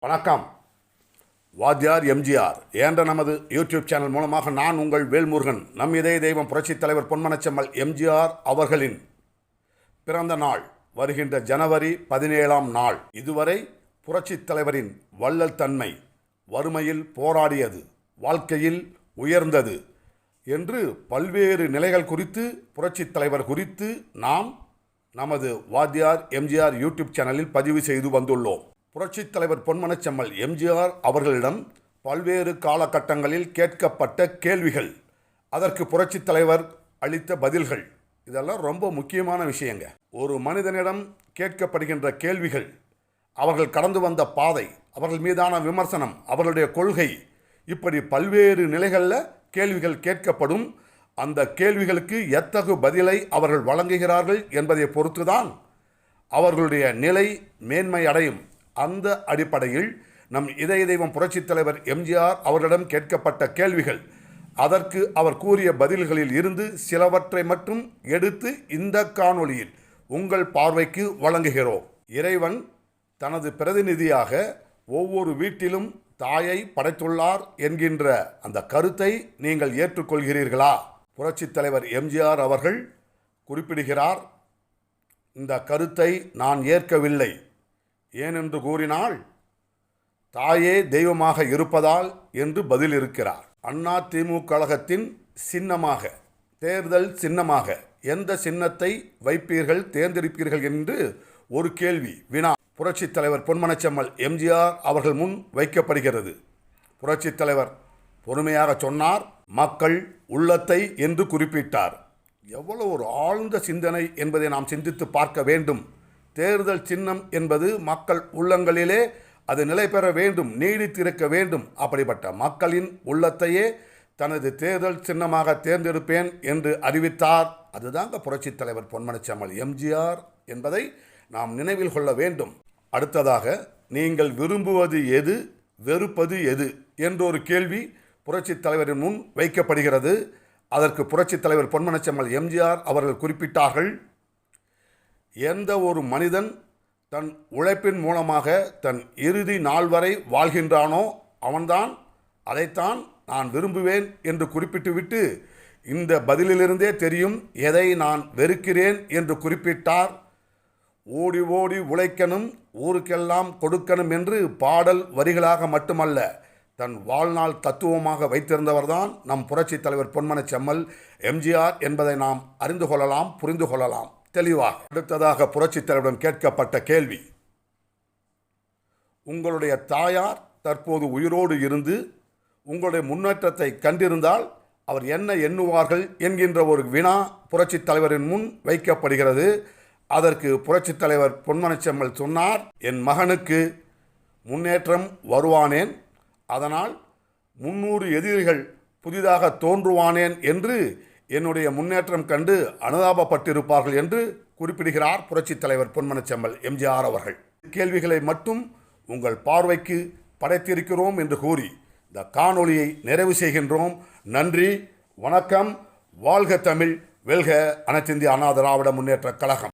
வணக்கம். வாத்தியார் எம்ஜிஆர் என்ற நமது யூடியூப் சேனல் மூலமாக நான் உங்கள் வேல்முருகன். நம் இதய தெய்வம் புரட்சித் தலைவர் பொன்மனச்செம்மல் எம்ஜிஆர் அவர்களின் பிறந்த நாள் வருகின்ற ஜனவரி 17ஆம் நாள். இதுவரை புரட்சித் தலைவரின் வள்ளல் தன்மை, வறுமையில் போராடியது, வாழ்க்கையில் உயர்ந்தது என்று பல்வேறு நிலைகள் குறித்து புரட்சித் தலைவர் குறித்து நாம் நமது வாத்தியார் எம்ஜிஆர் யூடியூப் சேனலில் பதிவு செய்து வந்துள்ளோம். புரட்சித் தலைவர் பொன்மனச்செம்மல் எம்ஜிஆர் அவர்களிடம் பல்வேறு காலகட்டங்களில் கேட்கப்பட்ட கேள்விகள், அதற்கு புரட்சித் தலைவர் அளித்த பதில்கள், இதெல்லாம் ரொம்ப முக்கியமான விஷயங்க. ஒரு மனிதனிடம் கேட்கப்படுகின்ற கேள்விகள், அவர்கள் கடந்து வந்த பாதை, அவர்கள் மீதான விமர்சனம், அவர்களுடைய கொள்கை, இப்படி பல்வேறு நிலைகளில் கேள்விகள் கேட்கப்படும். அந்த கேள்விகளுக்கு எத்தகு பதிலை அவர்கள் வழங்குகிறார்கள் என்பதை பொறுத்துதான் அவர்களுடைய நிலை மேன்மை அடையும். அந்த அடிப்படையில் நம் இதய தெய்வம் புரட்சித் தலைவர் எம்ஜிஆர் அவர்களிடம் கேட்கப்பட்ட கேள்விகள், அதற்கு அவர் கூறிய பதில்களில் இருந்து சிலவற்றை மட்டும் எடுத்து இந்த காணொளியில் உங்கள் பார்வைக்கு வழங்குகிறோம். இறைவன் தனது பிரதிநிதியாக ஒவ்வொரு வீட்டிலும் தாயை படைத்துள்ளார் என்கின்ற அந்த கருத்தை நீங்கள் ஏற்றுக்கொள்கிறீர்களா? புரட்சித் தலைவர் எம்ஜிஆர் அவர்கள் குறிப்பிடுகிறார், இந்த கருத்தை நான் ஏற்கவில்லை. ஏனென்று கூறினால், தாயே தெய்வமாக இருப்பதால் என்று பதில் இருக்கிறார். அண்ணா திமுக கழகத்தின் சின்னமாக, தேர்தல் சின்னமாக எந்த சின்னத்தை வைப்பீர்கள், தேர்ந்தெடுப்பீர்கள் என்று ஒரு கேள்வி, வினா புரட்சித் தலைவர் பொன்மனச்செம்மல் எம்ஜிஆர் அவர்கள் முன் வைக்கப்படுகிறது. புரட்சித் தலைவர் பொறுமையாக சொன்னார், மக்கள் உள்ளத்தை என்று குறிப்பிட்டார். எவ்வளவு ஒரு ஆழ்ந்த சிந்தனை என்பதை நாம் சிந்தித்து பார்க்க வேண்டும். தேர்தல் சின்னம் என்பது மக்கள் உள்ளங்களிலே அது நிலை பெற வேண்டும், நீடித்திருக்க வேண்டும். அப்படிப்பட்ட மக்களின் உள்ளத்தையே தனது தேர்தல் சின்னமாக தேர்ந்தெடுப்பேன் என்று அறிவித்தார். அதுதாங்க புரட்சித் தலைவர் பொன்மனச்செம்மல் எம்ஜிஆர் என்பதை நாம் நினைவில் கொள்ள வேண்டும். அடுத்ததாக, நீங்கள் விரும்புவது எது, வெறுப்பது எது என்றொரு கேள்வி புரட்சித் தலைவரின் முன் வைக்கப்படுகிறது. அதற்கு புரட்சித் தலைவர் பொன்மனச்செம்மல் எம்ஜிஆர் அவர்கள் குறிப்பிட்டார்கள், எந்த ஒரு மனிதன் தன் உழைப்பின் மூலமாக தன் இறுதி நாள் வரை வாழ்கின்றானோ அவன்தான் அதைத்தான் நான் விரும்புவேன் என்று குறிப்பிட்டுவிட்டு, இந்த பதிலிலிருந்தே தெரியும் எதை நான் வெறுக்கிறேன் என்று குறிப்பிட்டார். ஓடி ஓடி உழைக்கணும், ஊருக்கெல்லாம் கொடுக்கணும் என்று பாடல் வரிகளாக மட்டுமல்ல, தன் வாழ்நாள் தத்துவமாக வைத்திருந்தவர்தான் நம் புரட்சித் தலைவர் பொன்மனச்செம்மல் எம்ஜிஆர் என்பதை நாம் அறிந்து கொள்ளலாம், புரிந்து கொள்ளலாம் தெளிவாக. அடுத்ததாக புரட்சித் தலைவரிடம் கேட்கப்பட்ட கேள்வி, உங்களுடைய தாயார் தற்போது உயிரோடு இருந்து உங்களுடைய முன்னேற்றத்தை கண்டிருந்தால் அவர் என்ன எண்ணுவார்கள் என்கின்ற ஒரு வினா புரட்சித் தலைவரின் முன் வைக்கப்படுகிறது. அதற்கு புரட்சித் தலைவர் பொன்மனச்செம்மல் சொன்னார், என் மகனுக்கு முன்னேற்றம் வருவானேன், அதனால் 300 எதிரிகள் புதிதாக தோன்றுவானேன் என்று என்னுடைய முன்னேற்றம் கண்டு அனுதாபப்பட்டிருப்பார்கள் என்று குறிப்பிடுகிறார் புரட்சித் தலைவர் பொன்மனச்செம்மல் எம்ஜிஆர் அவர்கள். கேள்விகளை மட்டும் உங்கள் பார்வைக்கு படைத்திருக்கிறோம் என்று கூறி இந்த காணொளியை நிறைவு செய்கின்றோம். நன்றி, வணக்கம். வாழ்க தமிழ், வெல்க அனைத்திந்திய அண்ணா திராவிட முன்னேற்றக் கழகம்.